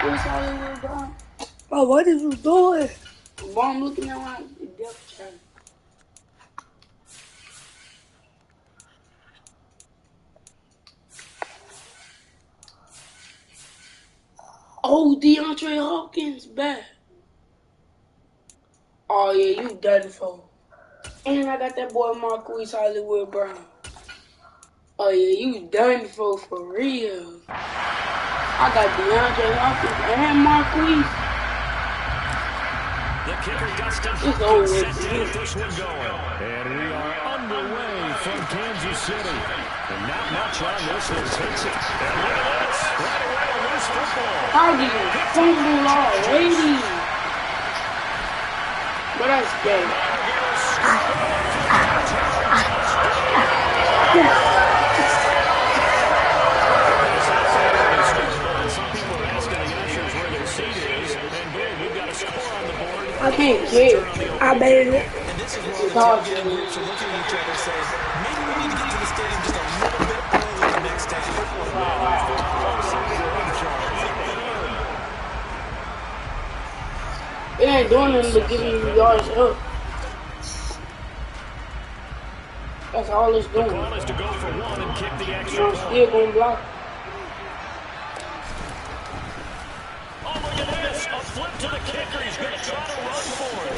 Marcus Hollywood, bro. Bro, what is you doing? Bro, I'm looking at my depth chart. Oh, DeAndre Hopkins back. Oh yeah, you done for. And I got that boy Marquise Hollywood Brown. Oh yeah, you done for real. I got DeAndre Hopkins and Marquise. The kicker Dustin It's over set with. to get this one going. And we are underway from Kansas City. And not much on this one takes it. And look at this. Right away, a loose football. How do you fumble already? But that's gay. I can't get it. I made it. And this is where all the two groups are looking at each other and saying, maybe we need to get to the stadium just a little bit earlier next time. It ain't doing nothing but giving you yards up. That's all it's doing. The call is to go for one and kick the extra I'm still going to block. Oh, look at this. A flip to the kicker. He's going to try to run for it.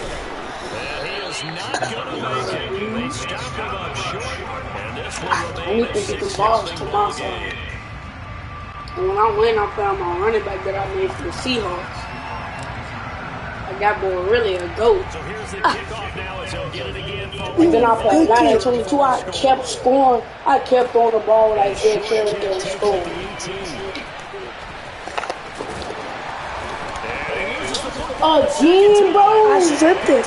And he is not going to make it. They stopped him up short. And this one I need to get the balls to my side. And when I win, I found my running back that I made for the Seahawks. Like that boy really a goat. So here's the kickoff now as he'll get it again. And then I played 9 and 22. I kept scoring. I kept on the ball with Isaiah Carey and scoring. Oh, gee, bro. I stripped it.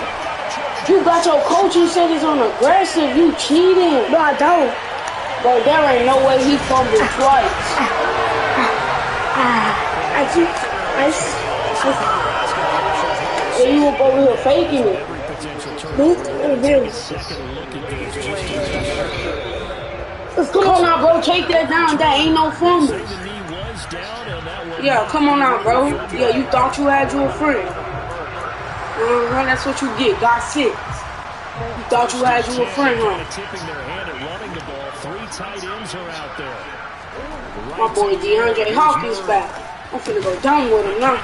You got your coach who said it's on aggressive. You cheating. No, I don't. Bro, there ain't no way he fumbled twice. So you were over here faking it. Come on now, bro. Take that down. That ain't no fumble. Yeah, come on now, bro. Yeah, you thought you had your friend. That's what you get. Got 6. You thought you had your friend, huh? Tipping their hand at running the ball. 3 tight ends are out there. My boy DeAndre Hopkins back. I'm finna go down with him now.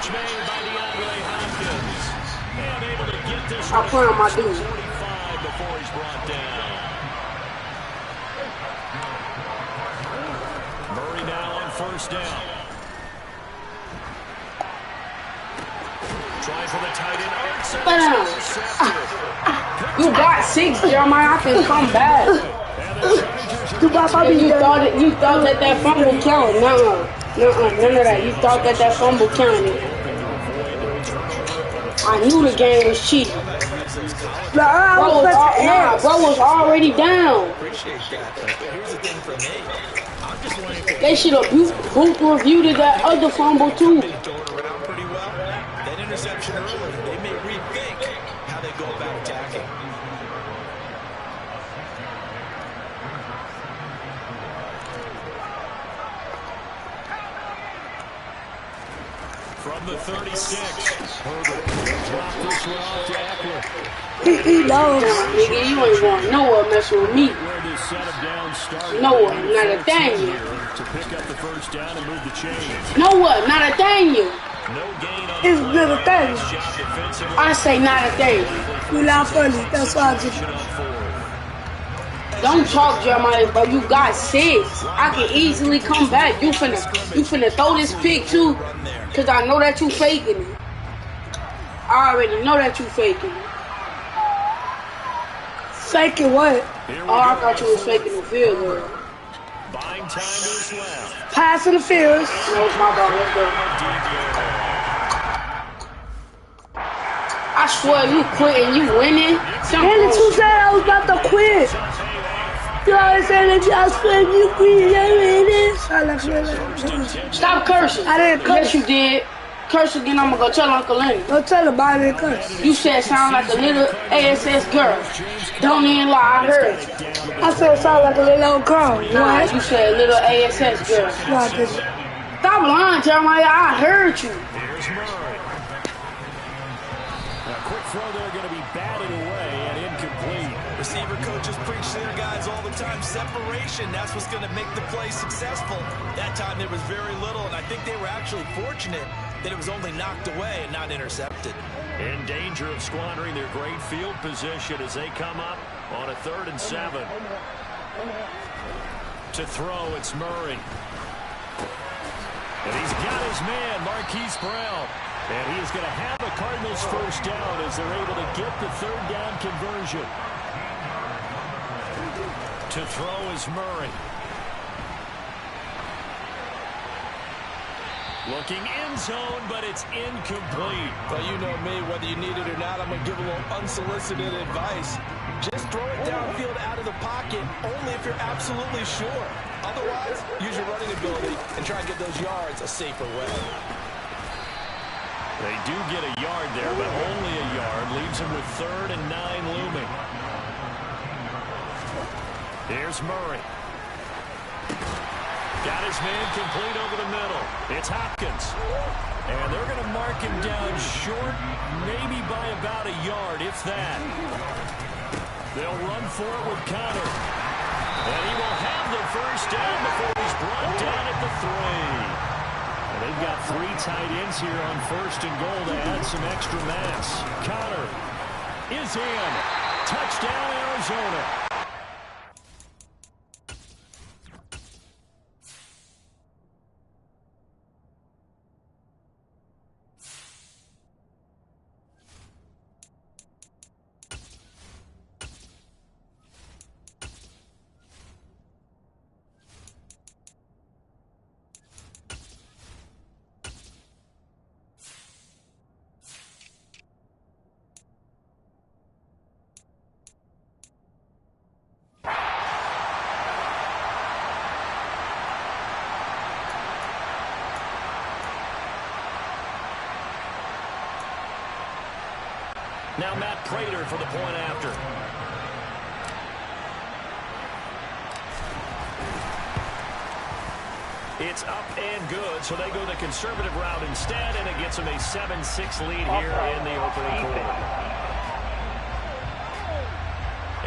I play on my dude. Before he's brought down. Murray now on first down. Trying for the tight end. You got 6, Jeremiah. I can come back. You thought that fumble counted. None of that. You thought that fumble counted. I knew the game was cheating. Bro was already down. They should have boot reviewed that other fumble too. That interception early, they may rethink how they go about attacking. From the 36, Herbert drop this one off to Eckler. He knows. Nigga, you ain't going nowhere messing with me. Where this set him down started. Nowhere, not a thing. To pick up the first down and move the chains. Nowhere, not a thing. No gain on It's not a thing. I say not a thing. You laugh funny. That's why I just. Don't talk, Jeremiah, but you got 6. I can easily come back. You finna throw this pick too, cause I know that you faking it. I already know that you faking it. Faking what? Oh, I thought you was faking the field goal. Buying time to his left. Passing the fields. No, it's my ball. Let's go. I swear, you quit and you winning. And the 2 said I was about to quit. You always say that I quit, you quit. Stop cursing. I didn't curse. Yes, you did. Curse again, I'm gonna go tell Uncle Lenny. Don't tell him I didn't curse. You said sound like a little ASS girl. Don't even lie, I heard you. I said sound like a little old girl. Nah, What? you said little ASS girl. No, I didn't. Stop Stop lying, Jeremiah. I heard you. Here's Murray. A quick throw there going to be batted away and incomplete. Receiver coaches preach to their guys all the time. Separation, that's what's going to make the play successful. That time there was very little, and I think they were actually fortunate that it was only knocked away and not intercepted. In danger of squandering their great field position as they come up on a 3rd and 7. To throw, it's Murray. And he's got his man, Marquise Brown. And he is going to have the Cardinals first down as they're able to get the 3rd down conversion. To throw is Murray. Looking end zone, but it's incomplete. Well, you know me, whether you need it or not, I'm going to give a little unsolicited advice. Just throw it downfield out of the pocket, only if you're absolutely sure. Otherwise, use your running ability and try and get those yards a safer way. They do get a yard there, but only a yard. Leaves them with 3rd and 9 looming. Here's Murray. Got his man complete over the middle. It's Hopkins. And they're going to mark him down short, maybe by about a yard, if that. They'll run for it with Connor. And he will have the first down before he's brought down at the 3. And they've got 3 tight ends here on 1st and goal to add some extra mass. Connor is in. Touchdown, Arizona. Now Matt Prater for the point after. It's up and good, so they go the conservative route instead, and it gets them a 7-6 lead here in the opening quarter.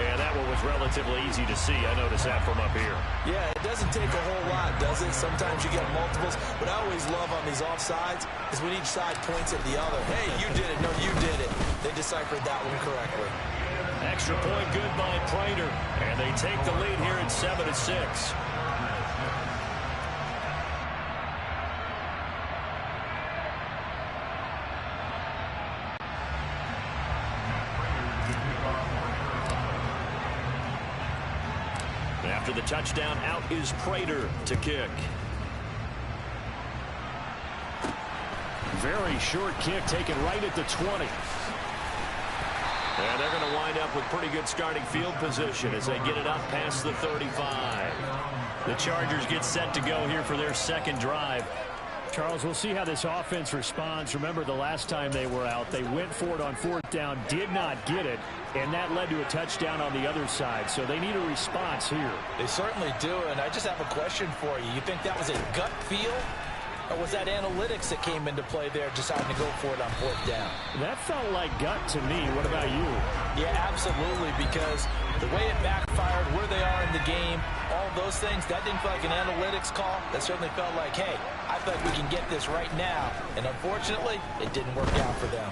And that one was relatively easy to see. I noticed that from up here. Yeah, it doesn't take a whole lot, does it? Sometimes you get multiples. What I always love on these offsides is when each side points at the other. Hey, you did it. No, you did it. They deciphered that one correctly. Extra point good by Prater. And they take the lead here at 7-6. After the touchdown, out is Prater to kick. Very short kick taken right at the 20. And they're going to wind up with pretty good starting field position as they get it up past the 35. The Chargers get set to go here for their second drive. Charles, we'll see how this offense responds. Remember, the last time they were out, they went for it on 4th down, did not get it, and that led to a touchdown on the other side. So they need a response here. They certainly do, and I just have a question for you. You think that was a gut feel, or was that analytics that came into play there, deciding to go for it on 4th down? That felt like gut to me. What about you? Yeah, absolutely, because the way it backfired, where they are in the game, all those things, that didn't feel like an analytics call. That certainly felt like, hey, I feel like we can get this right now. And unfortunately, it didn't work out for them.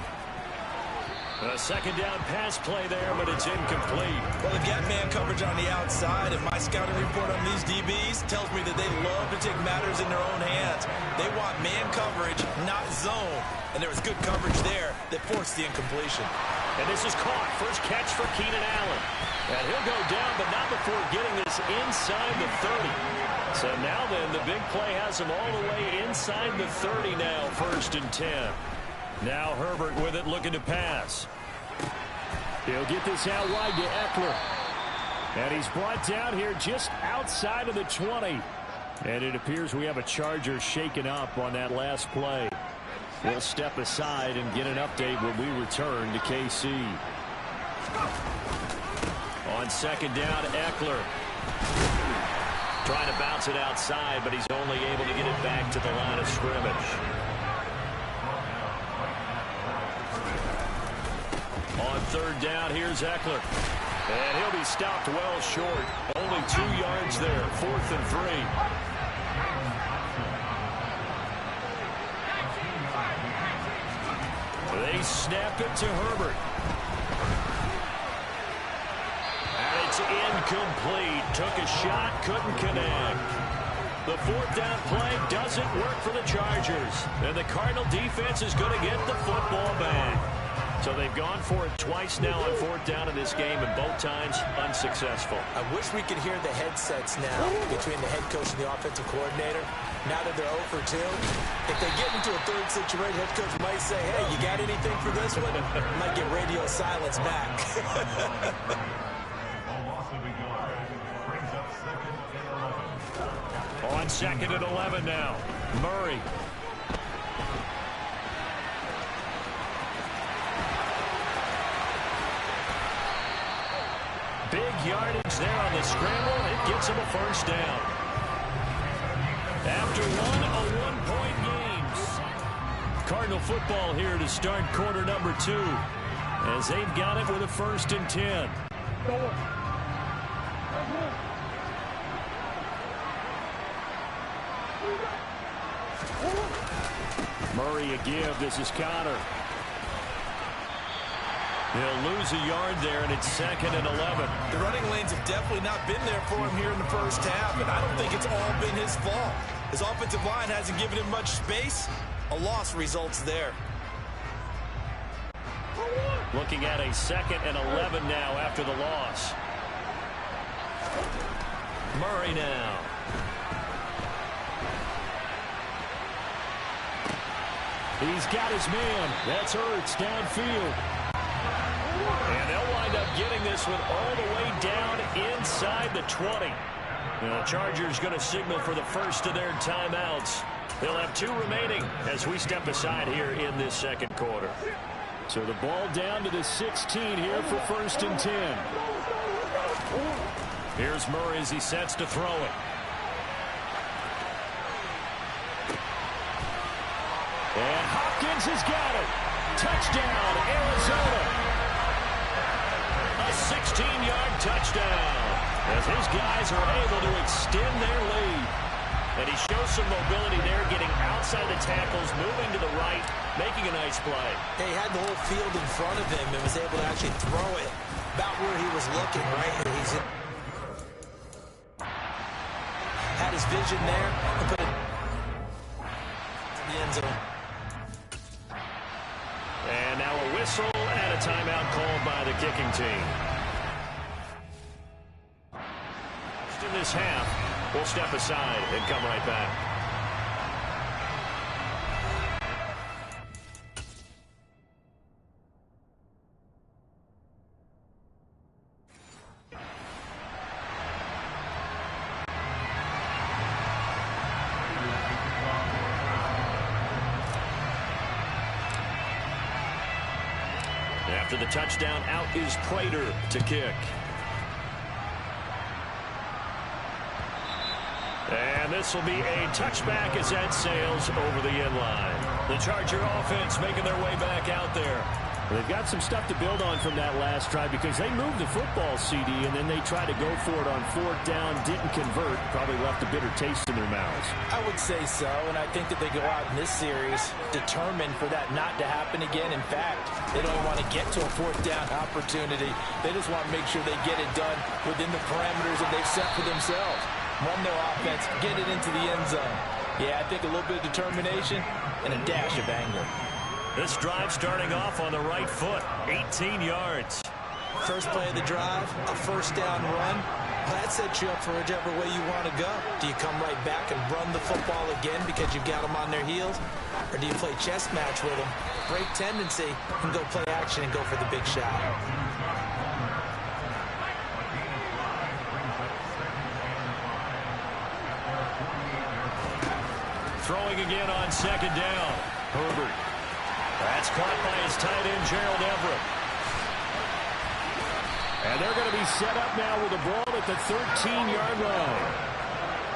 A second down pass play there, but it's incomplete. Well, they've got man coverage on the outside, and my scouting report on these DBs tells me that they love to take matters in their own hands. They want man coverage, not zone. And there was good coverage there that forced the incompletion. And this is caught. First catch for Keenan Allen. And he'll go down, but not before getting this inside the 30. So now then, the big play has him all the way inside the 30 now, 1st and 10. Now Herbert with it, looking to pass. He'll get this out wide to Eckler. And he's brought down here just outside of the 20. And it appears we have a Charger shaken up on that last play. We'll step aside and get an update when we return to KC. On second down, Eckler. Trying to bounce it outside, but he's only able to get it back to the line of scrimmage. On third down, here's Eckler. And he'll be stopped well short. Only 2 yards there, 4th and 3. They snap it to Herbert. And it's incomplete. Took a shot, couldn't connect. The 4th down play doesn't work for the Chargers. And the Cardinal defense is going to get the football back. So they've gone for it twice now on 4th down in this game, and both times unsuccessful. I wish we could hear the headsets now between the head coach and the offensive coordinator. Now that they're 0 for 2, if they get into a third situation, head coach might say, hey, you got anything for this one? Might get radio silence back. On 2nd and 11 now. Murray. Big yardage there on the scramble. It gets him a 1st down. After a 1-point game. Cardinal football here to start quarter number 2. As they've got it with a 1st and 10. Murray a give. This is Connor. He'll lose a yard there, and it's 2nd and 11. The running lanes have definitely not been there for him here in the first half, and I don't think it's all been his fault. His offensive line hasn't given him much space. A loss results there. Looking at a 2nd and 11 now after the loss. Murray now. He's got his man. That's Ertz downfield. And they'll wind up getting this one all the way down inside the 20. The Chargers going to signal for the first of their timeouts. They'll have 2 remaining as we step aside here in this 2nd quarter. So the ball down to the 16 here for 1st and 10. Here's Murray as he sets to throw it. And Hopkins has got it. Touchdown, Arizona. A 16-yard touchdown as his guys are able to extend their lead. And he shows some mobility there, getting outside the tackles, moving to the right, making a nice play. He had the whole field in front of him and was able to actually throw it about where he was looking, right? And he's had his vision there and put it in the end zone. And now a whistle and a timeout called by the kicking team. In this half, we'll step aside and come right back. After the touchdown, out is Prater to kick. And this will be a touchback as that sails over the end line. The Charger offense making their way back out there. They've got some stuff to build on from that last drive because they moved the football, CD, and then they tried to go for it on 4th down, didn't convert, probably left a bitter taste in their mouths. I would say so, and I think that they go out in this series determined for that not to happen again. In fact, they don't want to get to a 4th down opportunity. They just want to make sure they get it done within the parameters that they've set for themselves. Run their offense, get it into the end zone. Yeah, I think a little bit of determination and a dash of anger. This drive starting off on the right foot, 18 yards. First play of the drive, a 1st down run. That sets you up for whichever way you want to go. Do you come right back and run the football again because you've got them on their heels? Or do you play chess match with them, break tendency, and go play action and go for the big shot? Throwing again on 2nd down. Herbert. That's caught by his tight end, Gerald Everett. And they're going to be set up now with the ball at the 13-yard line.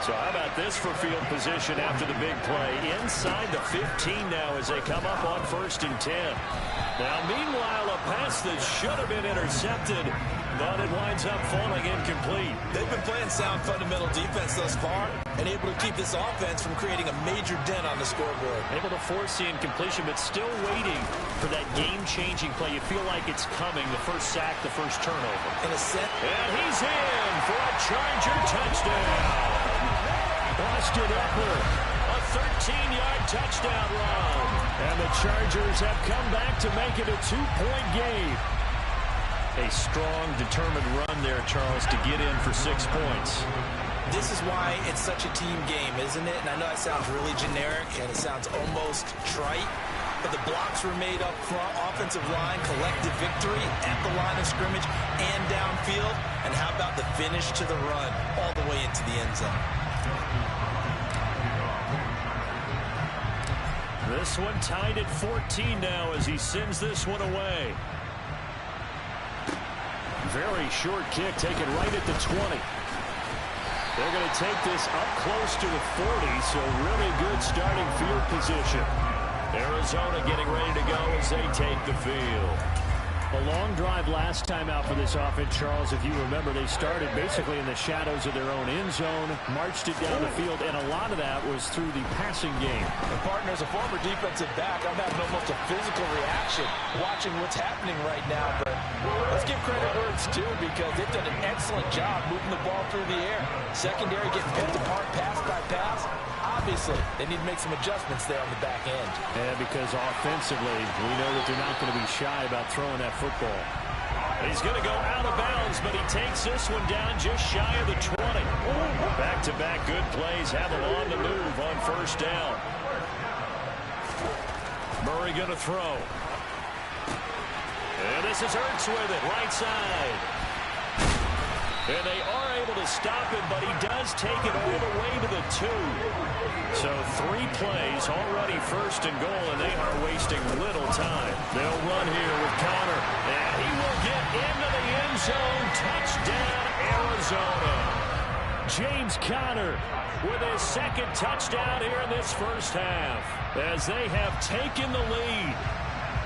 So how about this for field position after the big play? Inside the 15 now as they come up on 1st and 10. Now, meanwhile, a pass that should have been intercepted, but it winds up falling incomplete. They've been playing sound fundamental defense thus far and able to keep this offense from creating a major dent on the scoreboard. Able to force the incompletion, but still waiting for that game-changing play. You feel like it's coming, the first sack, the first turnover. In a set. And he's in for a Charger touchdown. Austin Eckler, a 13-yard touchdown run. And the Chargers have come back to make it a 2-point game. A strong, determined run there, Charles, to get in for 6 points. This is why it's such a team game, isn't it? And I know that sounds really generic and it sounds almost trite, but the blocks were made up front, offensive line, collective victory at the line of scrimmage and downfield. And how about the finish to the run all the way into the end zone? This one tied at 14 now as he sends this one away. Very short kick taken right at the 20. They're going to take this up close to the 40, so really good starting field position. Arizona getting ready to go as they take the field. A long drive last time out for this offense, Charles. If you remember, they started basically in the shadows of their own end zone, marched it down the field, and a lot of that was through the passing game. And partner, as a former defensive back, I'm having almost a physical reaction watching what's happening right now. But let's give credit where it's due because they've done an excellent job moving the ball through the air. Secondary getting picked apart pass by pass. Obviously, they need to make some adjustments there on the back end. Yeah, because offensively, we know that they're not going to be shy about throwing that football. He's going to go out of bounds, but he takes this one down just shy of the 20. Back-to-back good plays have him on the move on 1st down. Murray going to throw. And this is Ertz with it, right side. And they are able to stop him, but he does take it all the way to the 2. So 3 plays, already 1st and goal, and they are wasting little time. They'll run here with Connor, and he will get into the end zone. Touchdown, Arizona. James Conner with his 2nd touchdown here in this 1st half, as they have taken the lead.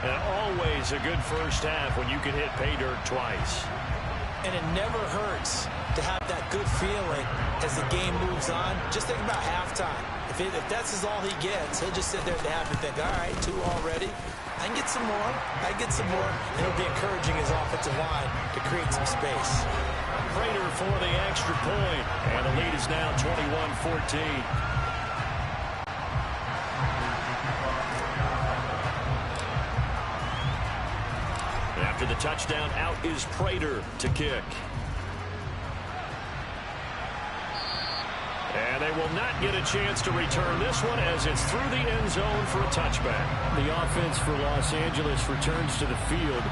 And always a good 1st half when you can hit pay dirt twice. And it never hurts to have that good feeling as the game moves on. Just think about halftime. If that's all he gets, he'll just sit there at the half and think, all right, 2 already. I can get some more. I can get some more. And it'll be encouraging his offensive line to create some space. Prater for the extra point. And the lead is now 21-14. After the touchdown, out is Prater to kick. And they will not get a chance to return this one as it's through the end zone for a touchback. The offense for Los Angeles returns to the field.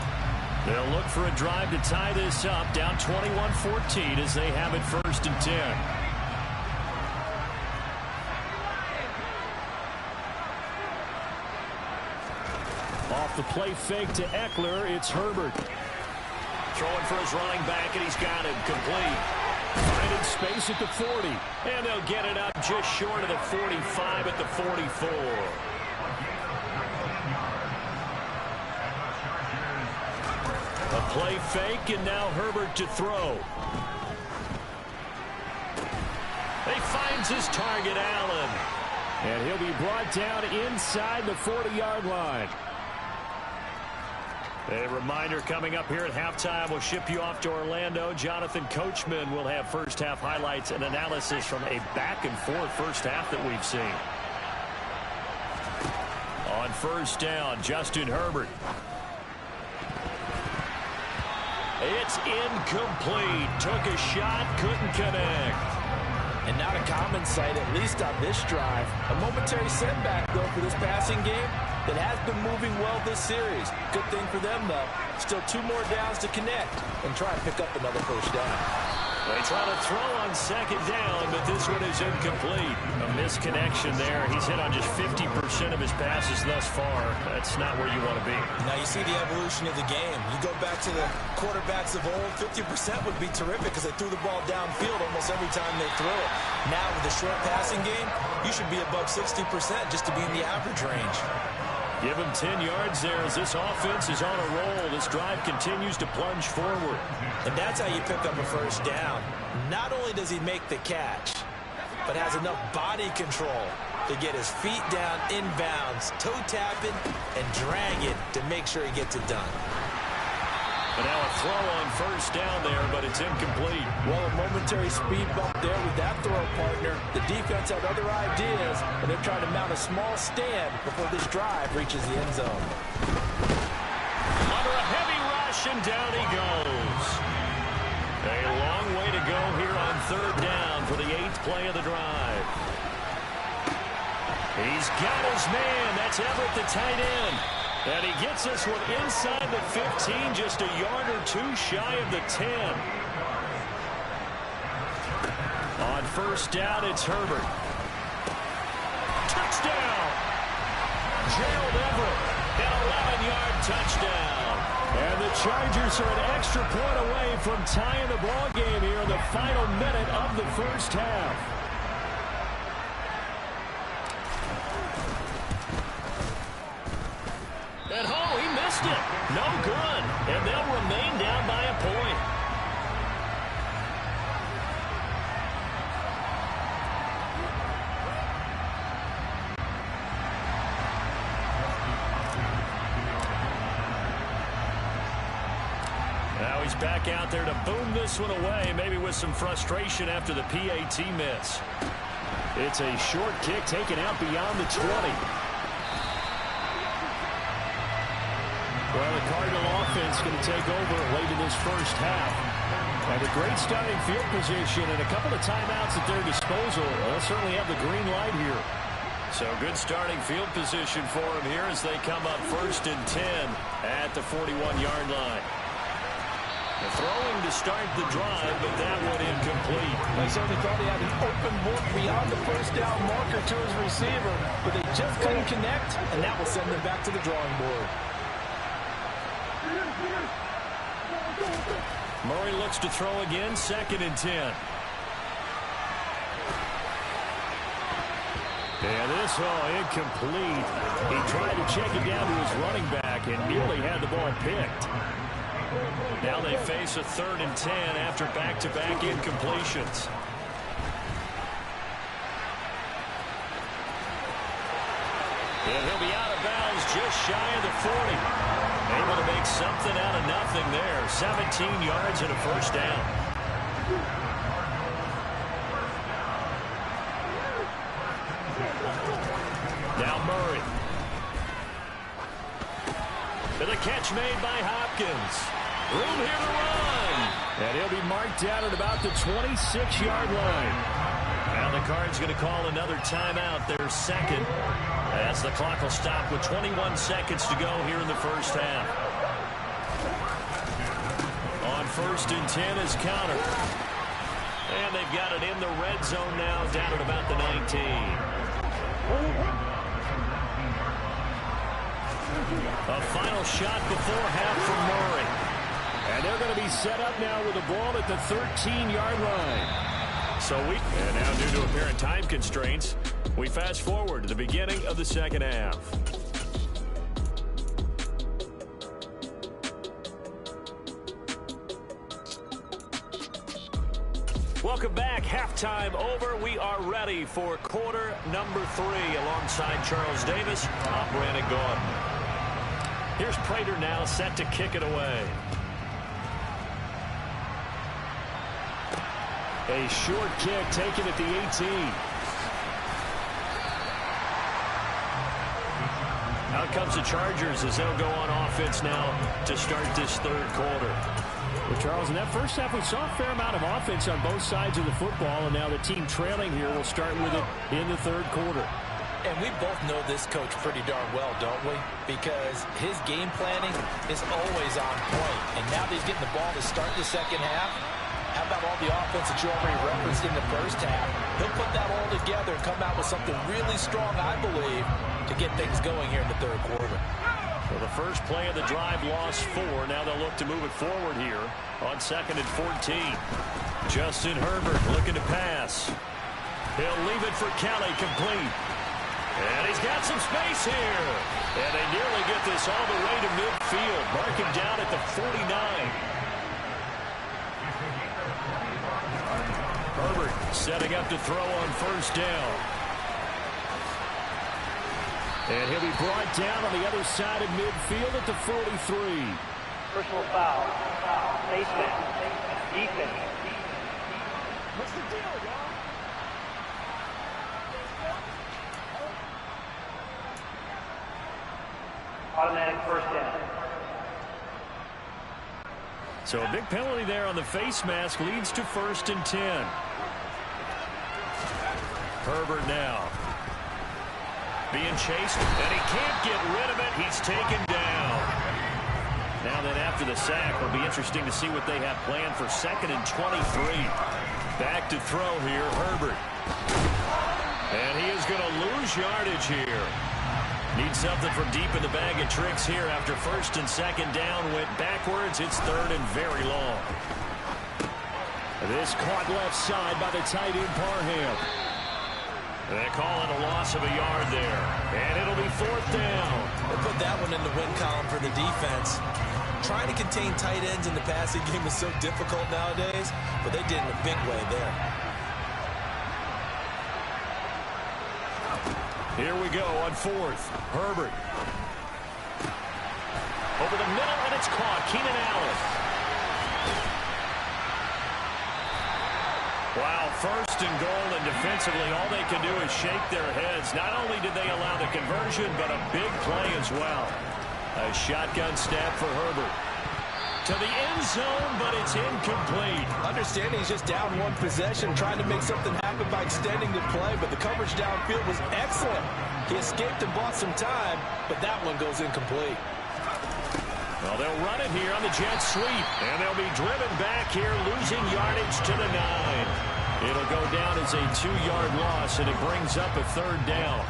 They'll look for a drive to tie this up, down 21-14 as they have it 1st and 10. Off the play fake to Eckler, it's Herbert. Throwing for his running back, and he's got him complete. Finding space at the 40, and they'll get it up just short of the 45 at the 44. A play fake, and now Herbert to throw. He finds his target, Allen. And he'll be brought down inside the 40-yard line. A reminder coming up here at halftime. We'll ship you off to Orlando. Jonathan Coachman will have first half highlights and analysis from a back-and-forth first half that we've seen. On 1st down, Justin Herbert. It's incomplete. Took a shot, couldn't connect. And not a common sight, at least on this drive. A momentary setback, though, for this passing game that has been moving well this series. Good thing for them, though. Still 2 more downs to connect and try and pick up another 1st down. They try to throw on second down, but this one is incomplete. A misconnection there. He's hit on just 50% of his passes thus far. That's not where you want to be. Now you see the evolution of the game. You go back to the quarterbacks of old, 50% would be terrific because they threw the ball downfield almost every time they threw it. Now with the short passing game, you should be above 60% just to be in the average range. Give him 10 yards there as this offense is on a roll. This drive continues to plunge forward. And that's how you pick up a first down. Not only does he make the catch, but has enough body control to get his feet down inbounds, toe tapping, and drag it to make sure he gets it done. But now a throw on first down there, but it's incomplete. Well, a momentary speed bump there with that throw, partner. The defense had other ideas, and they're trying to mount a small stand before this drive reaches the end zone. Under a heavy rush, and down he goes. A long way to go here on third down for the 8th play of the drive. He's got his man. That's Everett, the tight end. And he gets this one inside the 15, just a yard or two shy of the 10. On first down, it's Herbert. Touchdown! Gerald Everett, an 11-yard touchdown. And the Chargers are an extra point away from tying the ball game here in the final minute of the first half. And oh, he missed it. No good. And they'll remain down by a point. Now he's back out there to boom this one away, maybe with some frustration after the PAT miss. It's a short kick taken out beyond the 20. Well, the Cardinal offense going to take over late in this first half. And a great starting field position and a couple of timeouts at their disposal. They'll certainly have the green light here. So good starting field position for them here as they come up 1st and 10 at the 41-yard line. The throwing to start the drive, but that one incomplete. They certainly thought he had an open look beyond the first down marker to his receiver, but they just couldn't connect, and that will send them back to the drawing board. Murray looks to throw again, 2nd and 10. And this, incomplete. He tried to check it down to his running back and nearly had the ball picked. Now they face a 3rd and 10 after back-to-back incompletions. And he'll be out of bounds just shy of the 40. Able to make something out of nothing there. 17 yards and a first down. Now Murray. And the catch made by Hopkins. Room here to run. And he'll be marked down at about the 26-yard line. Now the Cards going to call another timeout, their 2nd, as the clock will stop with 21 seconds to go here in the first half. On 1st and 10 is Counter. And they've got it in the red zone now, down at about the 19. A final shot before half from Murray. And they're going to be set up now with the ball at the 13-yard line. And now due to apparent time constraints, we fast forward to the beginning of the second half. Welcome back. Halftime over. We are ready for quarter number 3 alongside Charles Davis. I'm Brandon Gaudin. Here's Prater now set to kick it away. A short kick taken at the 18. Out comes the Chargers as they'll go on offense now to start this 3rd quarter. Well, Charles, in that first half, we saw a fair amount of offense on both sides of the football, and now the team trailing here will start with it in the 3rd quarter. And we both know this coach pretty darn well, don't we? Because his game planning is always on point. And now that he's getting the ball to start the second half, How about all the offense that you already referenced in the first half? He'll put that all together and come out with something really strong, I believe, to get things going here in the third quarter. Well, the first play of the drive lost 4. Now they'll look to move it forward here on 2nd and 14. Justin Herbert looking to pass. He'll leave it for Kelly, complete. And he's got some space here. And they nearly get this all the way to midfield. Mark him down at the 49. Herbert setting up to throw on first down. And he'll be brought down on the other side of midfield at the 43. Personal foul. Face mask. Defense. What's the deal, y'all? Automatic first down. So a big penalty there on the face mask leads to 1st and 10. Herbert now being chased, and he can't get rid of it. He's taken down. Now then, after the sack, it'll be interesting to see what they have planned for 2nd and 23. Back to throw here, Herbert. And he is going to lose yardage here. Needs something from deep in the bag of tricks here after 1st and 2nd down. Went backwards. It's 3rd and very long. This caught left side by the tight end, Parham. They call it a loss of a yard there. And it'll be 4th down. They put that one in the win column for the defense. Trying to contain tight ends in the passing game is so difficult nowadays, but they did in a big way there. Here we go on 4th. Herbert. Over the middle, and it's caught. Keenan Allen. Wow, 1st and goal, and defensively, all they can do is shake their heads. Not only did they allow the conversion, but a big play as well. A shotgun snap for Herbert. To the end zone, but it's incomplete. Understanding he's just down 1 possession, trying to make something happen by extending the play, but the coverage downfield was excellent. He escaped and bought some time, but that one goes incomplete. Well, they'll run it here on the jet sweep, and they'll be driven back here, losing yardage to the 9. It'll go down as a 2-yard loss, and it brings up a 3rd down.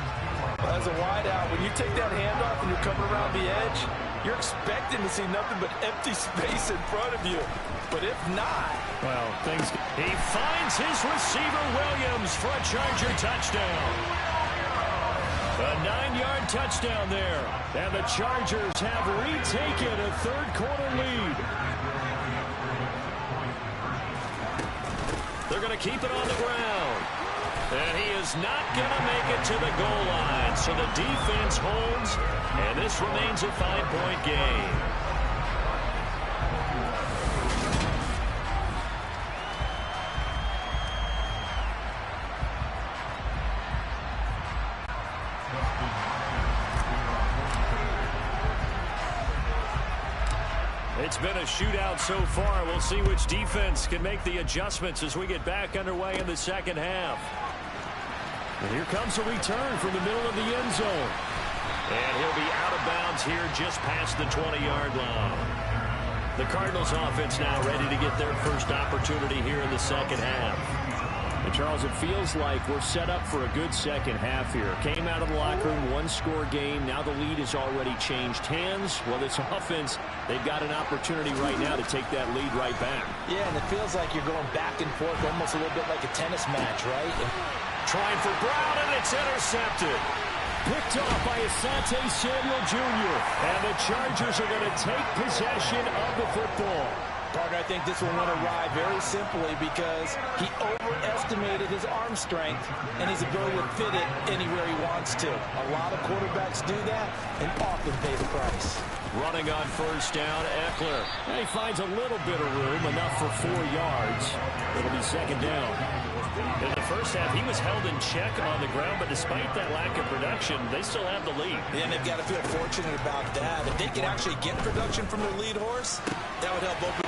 As a wideout, when you take that handoff and you're coming around the edge, you're expecting to see nothing but empty space in front of you. But if not, well, he finds his receiver, Williams, for a Charger touchdown. A 9-yard touchdown there. And the Chargers have retaken a 3rd quarter lead. They're going to keep it on the ground. And he is not going to make it to the goal line. So the defense holds, and this remains a 5-point game. It's been a shootout so far. We'll see which defense can make the adjustments as we get back underway in the 2nd half. And here comes a return from the middle of the end zone. And he'll be out of bounds here just past the 20-yard line. The Cardinals offense now ready to get their first opportunity here in the 2nd half. And Charles, it feels like we're set up for a good 2nd half here. Came out of the locker room, 1-score game. Now the lead has already changed hands. Well, this offense, they've got an opportunity right now to take that lead right back. Yeah, and it feels like you're going back and forth, almost a little bit like a tennis match, right? Trying for Brown, and it's intercepted. Picked off by Asante Samuel Jr. And the Chargers are going to take possession of the football. Partner, I think this one went awry very simply because he overestimated his arm strength and his ability to fit it anywhere he wants to. A lot of quarterbacks do that and often pay the price. Running on first down, Eckler. And he finds a little bit of room, enough for 4 yards. It'll be 2nd down. In the first half, he was held in check on the ground, but despite that lack of production, they still have the lead. And they've got to feel fortunate about that. If they can actually get production from their lead horse, that would help open